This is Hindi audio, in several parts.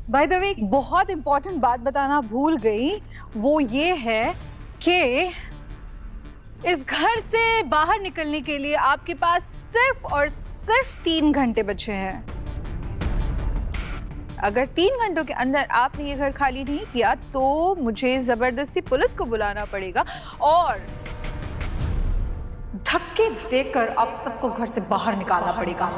बाय द वे एक बहुत इंपॉर्टेंट बात बताना भूल गई, वो ये है कि इस घर से बाहर निकलने के लिए आपके पास सिर्फ और सिर्फ 3 घंटे बचे हैं। अगर 3 घंटों के अंदर आपने ये घर खाली नहीं किया तो मुझे जबरदस्ती पुलिस को बुलाना पड़ेगा और धक्के देकर आप सबको घर से बाहर निकालना पड़ेगा।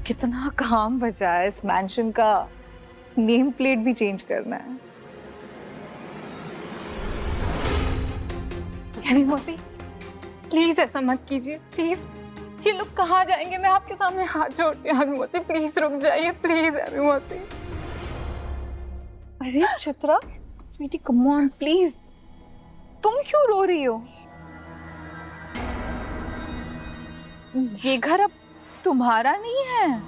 कितना काम बचा है, इस मैंशन का नेम प्लेट भी चेंज करना है। मौसी प्लीज ऐसा मत कीजिए, प्लीज। ये लोग कहाँ जाएंगे? मैं आपके सामने हाथ जोड़ती हूँ मौसी, प्लीज रुक जाइए, प्लीज मौसी। अरे Chitra, sweetie come on please, तुम क्यों रो रही हो? ये घर अब तुम्हारा नहीं है।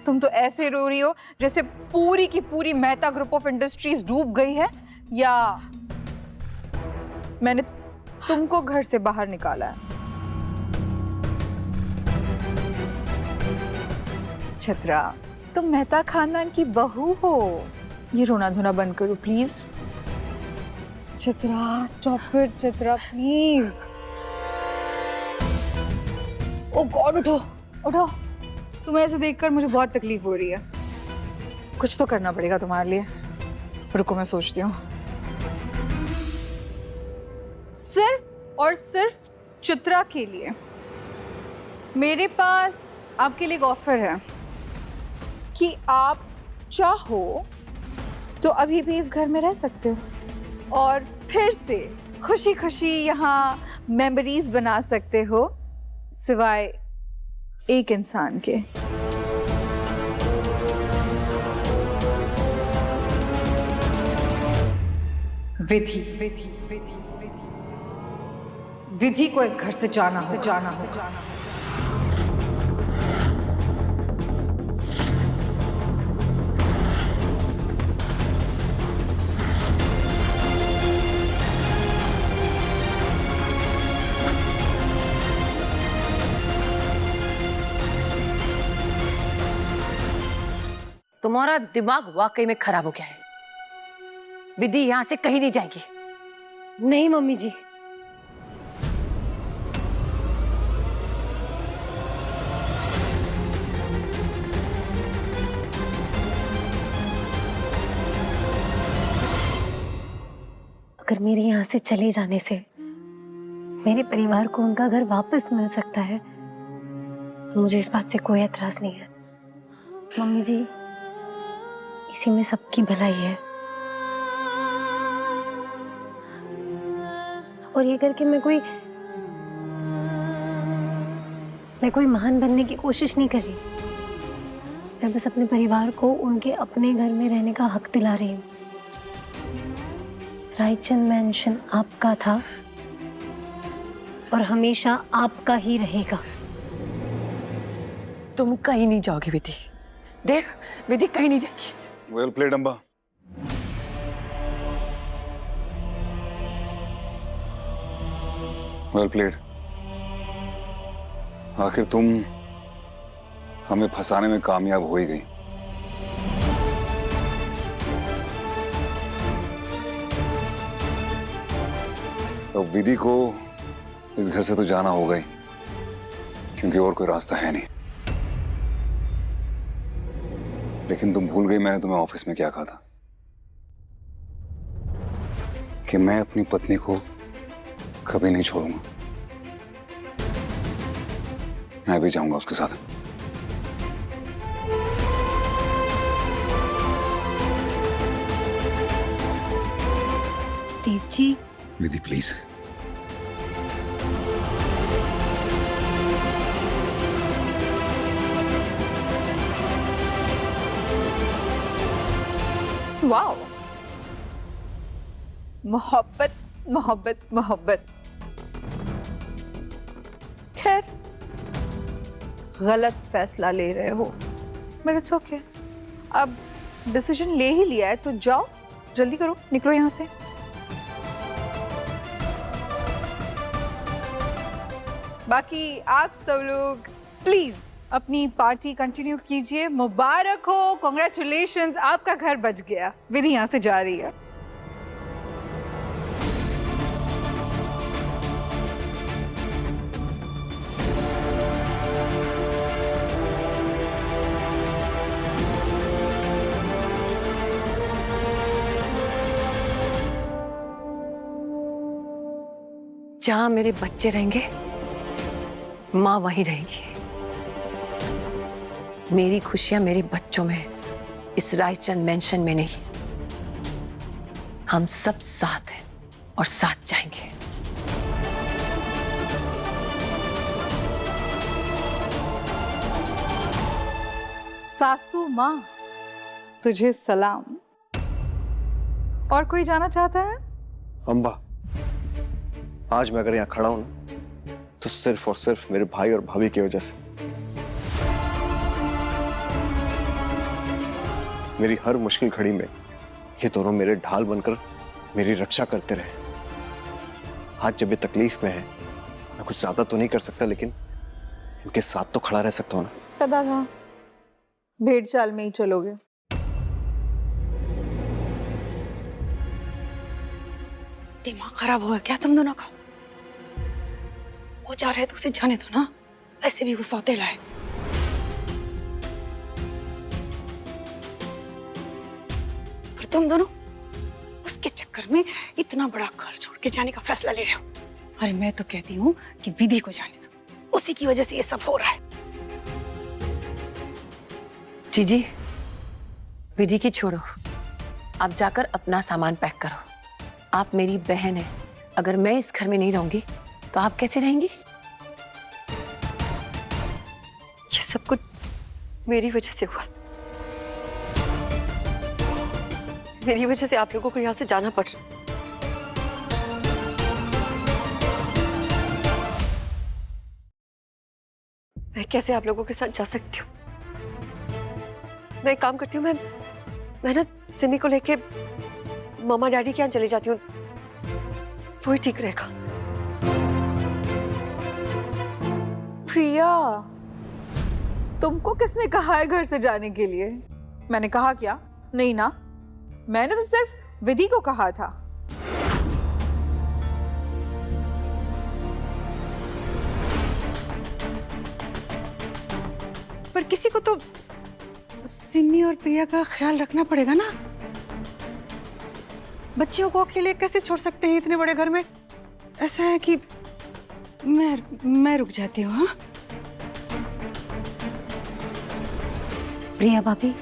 तुम तो ऐसे रो रही हो जैसे पूरी की पूरी मेहता ग्रुप ऑफ इंडस्ट्रीज डूब गई है, या मैंने तुमको घर से बाहर निकाला है। छत्रा, तुम मेहता खानदान की बहू हो। ये रोना धोना बंद करो please. Chitra stop it, Chitra please. Oh God, उठो उठो। तुम्हें ऐसे देखकर मुझे बहुत तकलीफ हो रही है। कुछ तो करना पड़ेगा तुम्हारे लिए। रुको मैं सोचती हूँ। सिर्फ और सिर्फ चित्रा के लिए मेरे पास आपके लिए एक ऑफर है कि आप चाहो तो अभी भी इस घर में रह सकते हो और फिर से खुशी खुशी यहाँ मेमोरीज बना सकते हो, सिवाय एक इंसान के। विधि विधि विधि विधि को इस घर से जाना हो। तुम्हारा दिमाग वाकई में खराब हो गया है। विधि यहाँ से कहीं नहीं जाएगी। नहीं मम्मी जी, अगर मेरे यहाँ से चले जाने से मेरे परिवार को उनका घर वापस मिल सकता है तो मुझे इस बात से कोई एतराज नहीं है। मम्मी जी, इसी में सबकी भलाई है। और ये करके मैं कोई महान बनने की कोशिश नहीं कर रही। मैं बस अपने परिवार को उनके अपने घर में रहने का हक दिला रही हूँ। रायचंद मैंशन आपका था और हमेशा आपका ही रहेगा। तुम कहीं नहीं जाओगी विधि। देख, विधि कहीं नहीं जाएगी। Well played Amba. Well played. आखिर तुम हमें फंसाने में कामयाब हो ही गई। तो विधि को इस घर से तो जाना होगा ही, क्योंकि और कोई रास्ता है नहीं। लेकिन तुम भूल गई मैंने तुम्हें ऑफिस में क्या कहा था, कि मैं अपनी पत्नी को कभी नहीं छोड़ूंगा। मैं भी जाऊंगा उसके साथ। देव जी। विधि प्लीज। वाओ, मोहब्बत मोहब्बत मोहब्बत। खैर, गलत फैसला ले रहे हो, मेरे इट्स ओके। अब डिसीजन ले ही लिया है तो जाओ, जल्दी करो, निकलो यहाँ से। बाकी आप सब लोग प्लीज अपनी पार्टी कंटिन्यू कीजिए। मुबारक हो, कॉन्ग्रेचुलेशंस, आपका घर बच गया। विधि यहाँ से जा रही है। जहां मेरे बच्चे रहेंगे, माँ वहीं रहेगी। मेरी खुशियां मेरे बच्चों में, इस रायचंद मेंशन में नहीं। हम सब साथ हैं और साथ जाएंगे। सासू माँ, तुझे सलाम। और कोई जाना चाहता है? अम्बा, आज मैं अगर यहाँ खड़ा हूं ना, तो सिर्फ और सिर्फ मेरे भाई और भाभी की वजह से। मेरी हर मुश्किल घड़ी में ये दोनों मेरे ढाल बनकर मेरी रक्षा करते रहे। आज जब ये तकलीफ में है, मैं कुछ ज्यादा तो नहीं कर सकता, लेकिन इनके साथ तो खड़ा रह सकता हूं ना। पता था भेड़ चाल में ही चलोगे। दिमाग खराब हुआ क्या तुम दोनों का? वो जा रहे तो उसे जाने दो ना, ऐसे भी वो सौतेला है। पर तुम दोनों उसके चक्कर में इतना बड़ा घर छोड़ के जाने का फैसला ले रहे हो। अरे मैं तो कहती हूँ कि विधि को जाने दो, उसी की वजह से ये सब हो रहा है। जीजी, विधि की छोड़ो, आप जाकर अपना सामान पैक करो। आप मेरी बहन है, अगर मैं इस घर में नहीं रहूंगी तो आप कैसे रहेंगी? ये सब कुछ मेरी वजह से हुआ। मेरी वजह से आप लोगों को यहाँ से जाना पड़ रहा। मैं कैसे आप लोगों के साथ जा सकती हूँ? मैं एक काम करती हूँ, मैं ना सिमी को लेके मामा डैडी के यहाँ चली जाती हूँ, वही ठीक रहेगा। प्रिया, तुमको किसने कहा है घर से जाने के लिए? मैंने कहा क्या? नहीं ना, मैंने तो सिर्फ विधि को कहा था। पर किसी को तो सिमी और प्रिया का ख्याल रखना पड़ेगा ना। बच्चियों को अकेले कैसे छोड़ सकते हैं इतने बड़े घर में? ऐसा है कि मैं रुक जाती हूँ। हाँ, प्रिया भाभी,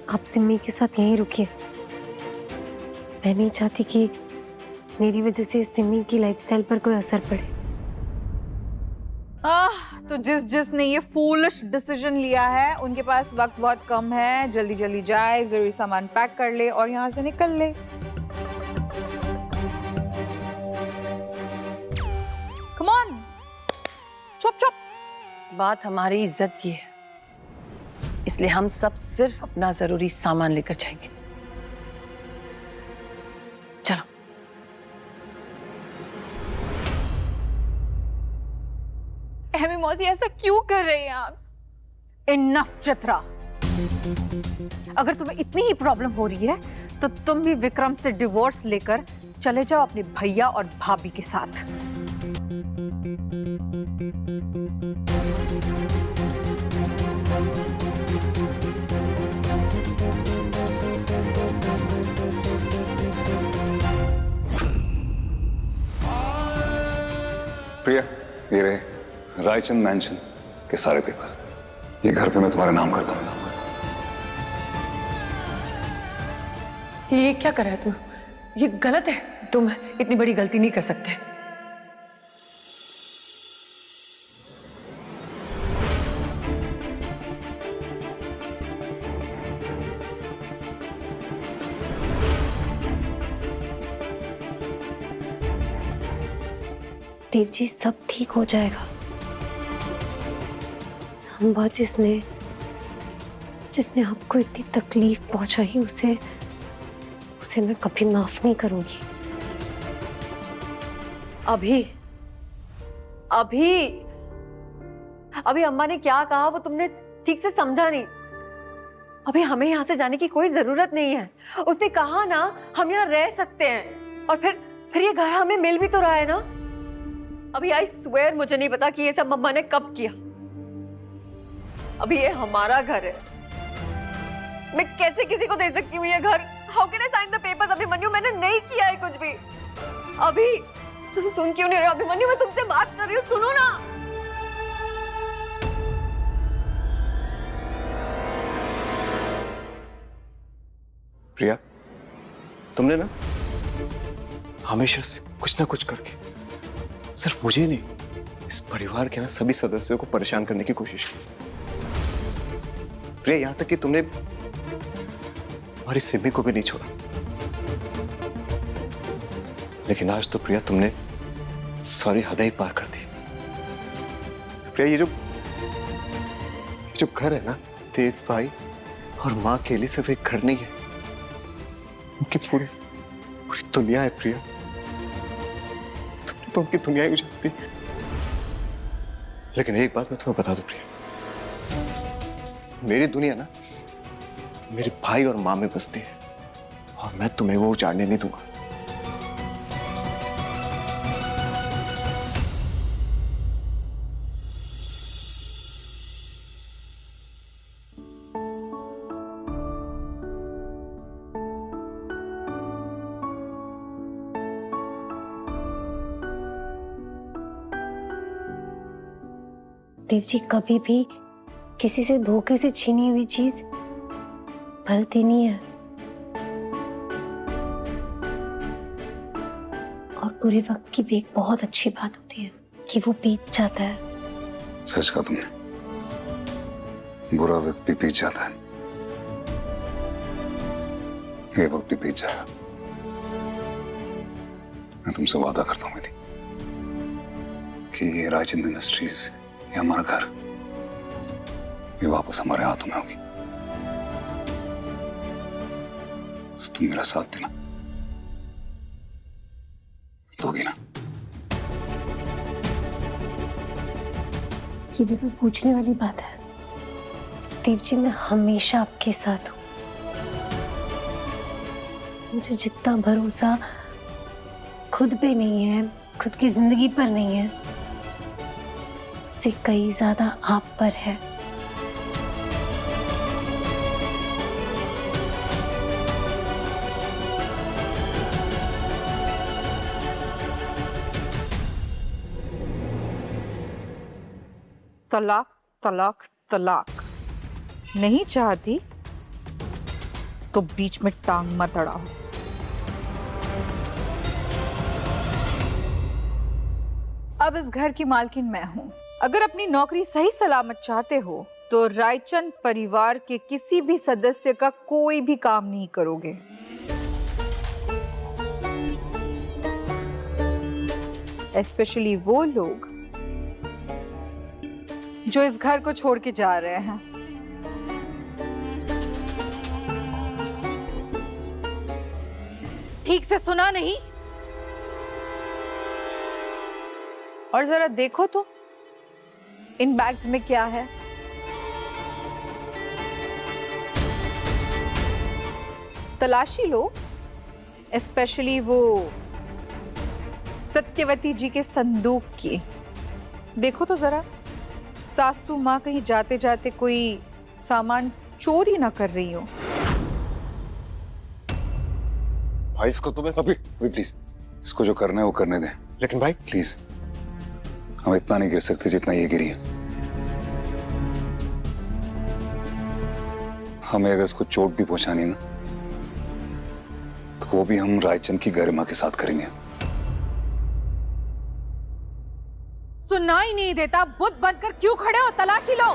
आप सिमी के साथ यहीं रुकिए। मैं नहीं चाहती कि मेरी वजह से सिमी की लाइफस्टाइल पर कोई असर पड़े। तो जिसने ये फूलिश डिसीजन लिया है, उनके पास वक्त बहुत कम है। जल्दी जल्दी जाए, जरूरी सामान पैक कर ले और यहाँ से निकल ले। कम ऑन, चुप चुप। बात हमारी इज्जत की है, इसलिए हम सब सिर्फ अपना जरूरी सामान लेकर जाएंगे। चलो। एमी मौसी, ऐसा क्यों कर रहे हैं आप? इनफ चित्रा, अगर तुम्हें इतनी ही प्रॉब्लम हो रही है तो तुम भी विक्रम से डिवोर्स लेकर चले जाओ अपने भैया और भाभी के साथ। प्रिया, ये रहे रायचंद मैंशन के सारे पेपर्स। ये घर पे मैं तुम्हारे नाम कर दूंगा। ये क्या कर रहा है तू? ये गलत है। तुम इतनी बड़ी गलती नहीं कर सकते। देव जी, सब ठीक हो जाएगा। अम्बा जिसने जिसने आपको इतनी तकलीफ पहुंचाई उसे मैं कभी माफ नहीं करूंगी। अभी अभी अभी अम्मा ने क्या कहा वो तुमने ठीक से समझा नहीं। अभी हमें यहाँ से जाने की कोई जरूरत नहीं है। उसने कहा ना हम यहाँ रह सकते हैं, और फिर ये घर हमें मिल भी तो रहा है ना। अभी आई स्वेयर मुझे नहीं पता कि ये सब मम्मा ने कब किया। अभी ये हमारा घर है, मैं कैसे किसी को दे सकती हूँ ये घर? How can I sign the papers? Abhimanyu मैंने नहीं किया है कुछ भी। अभी तुम सुन क्यों नहीं रहे? अभिमन्यु मैं तुमसे बात कर रही हूँ, सुनो ना। प्रिया, तुमने ना हमेशा से कुछ ना कुछ करके सिर्फ मुझे नहीं, इस परिवार के ना सभी सदस्यों को परेशान करने की कोशिश की। प्रिया, यहां तक कि तुमने हमारी सिमी को भी नहीं छोड़ा। लेकिन आज तो प्रिया तुमने सारी हदें ही पार कर दी। प्रिया, ये जो घर है ना, देव भाई और माँ के लिए सिर्फ एक घर नहीं है, उनकी पूरी दुनिया है। प्रिया, तुमने तो उनकी दुनिया ही उजाड़ दी। लेकिन एक बात मैं तुम्हें बता दूं प्रिया, मेरी दुनिया ना मेरे भाई और माँ में बसती है, और मैं तुम्हें वो उजाड़ने नहीं दूंगा। देव जी, कभी भी किसी से धोखे से छीनी हुई चीज भलती नहीं है, और बुरे वक्त की भी एक बहुत अच्छी बात होती है कि वो बीत जाता है। सच कहा तुमने, बुरा वक्त भी बीत जाता है, ये वक्त भी बीत जाएगा। मैं तुमसे वादा करता हूँ विधि कि ये रायचंद इंडस्ट्रीज, ये हमारा घर, ये वापस हमारे हाथों में होगी। बस तुम मेरा साथ देना, दोगी ना? ये भी कोई पूछने वाली बात है? देव जी, मैं हमेशा आपके साथ हूं। मुझे जितना भरोसा खुद पे नहीं है, खुद की जिंदगी पर नहीं है, उससे कई ज्यादा आप पर है। तलाक तलाक तलाक नहीं चाहती तो बीच में टांग मत अड़ाओ। अब इस घर की मालकिन मैं हूं। अगर अपनी नौकरी सही सलामत चाहते हो तो रायचंद परिवार के किसी भी सदस्य का कोई भी काम नहीं करोगे। एस्पेशली वो लोग जो इस घर को छोड़ के जा रहे हैं। ठीक से सुना नहीं? और जरा देखो तो इन बैग्स में क्या है। तलाशी लो, एस्पेशली वो सत्यवती जी के संदूक की। देखो तो जरा, सासू माँ कहीं जाते जाते कोई सामान चोरी ना कर रही हो। भाई इसको तुम्हें अभी प्लीज, इसको जो करना है वो करने दें। लेकिन भाई प्लीज, हम इतना नहीं गिर सकते जितना ये गिरी है। हमें अगर इसको चोट भी पहुंचानी ना, तो वो भी हम रायचंद की गरिमा के साथ करेंगे। सुनाई नहीं देता? बुत बनकर क्यों खड़े हो? तलाशी लो।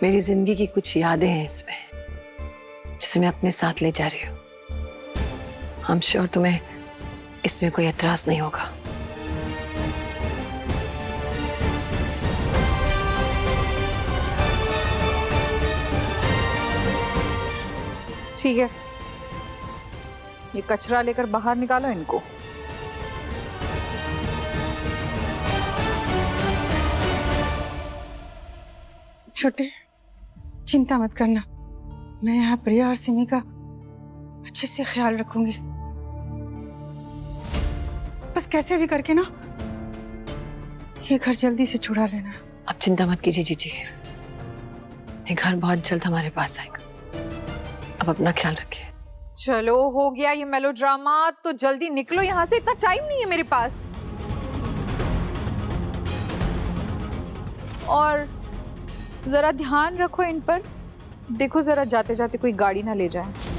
मेरी जिंदगी की कुछ यादें हैं इसमें, जिसे मैं अपने साथ ले जा रही हूँ। आई एम श्योर तुम्हें इसमें कोई एतराज नहीं होगा। ठीक है, ये कचरा लेकर बाहर निकालो इनको। छोटे, चिंता मत करना, मैं यहाँ प्रिया और सिमी का अच्छे से ख्याल रखूंगी। बस कैसे भी करके ना ये घर जल्दी से छुड़ा लेना। अब चिंता मत कीजिए जीजी, ये घर बहुत जल्द हमारे पास आएगा। अब अपना ख्याल रखिए। चलो हो गया ये मेलोड्रामा, तो जल्दी निकलो यहाँ से, इतना टाइम नहीं है मेरे पास। और जरा ध्यान रखो इन पर, देखो जरा जाते जाते कोई गाड़ी ना ले जाए।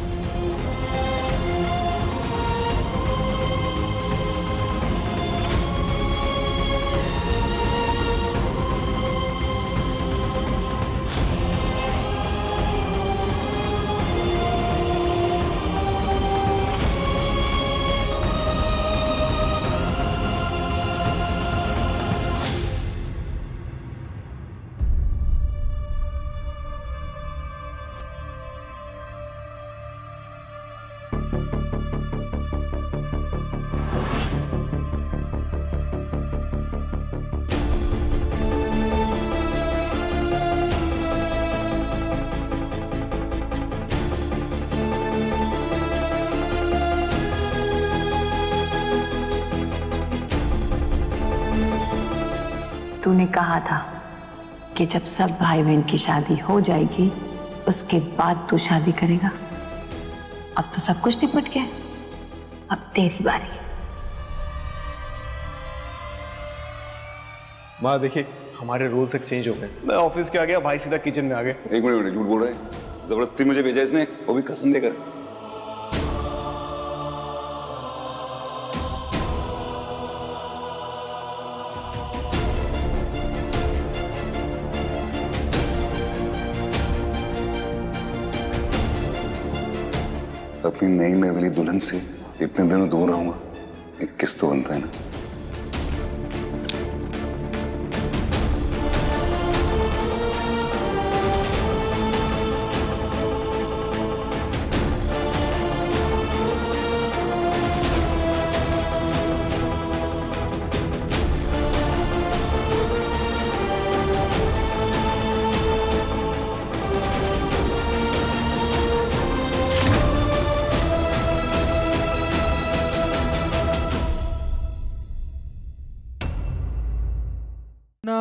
तूने कहा था कि जब सब भाई बहन की शादी हो जाएगी उसके बाद तू शादी करेगा। अब तो सब कुछ निपट गया, अब तेरी बारी। माँ देखिए, हमारे रूल्स एक्सचेंज हो गए। मैं ऑफिस के आ गया, भाई सीधा किचन में आ गए। एक मिनट, झूठ बोल रहे हैं। जबरदस्ती मुझे भेजा इसने, वो भी कसम देकर। अपनी नई नवेली दुल्हन से इतने दिनों दूर रहूंगा, एक किस तो बनता है ना। ना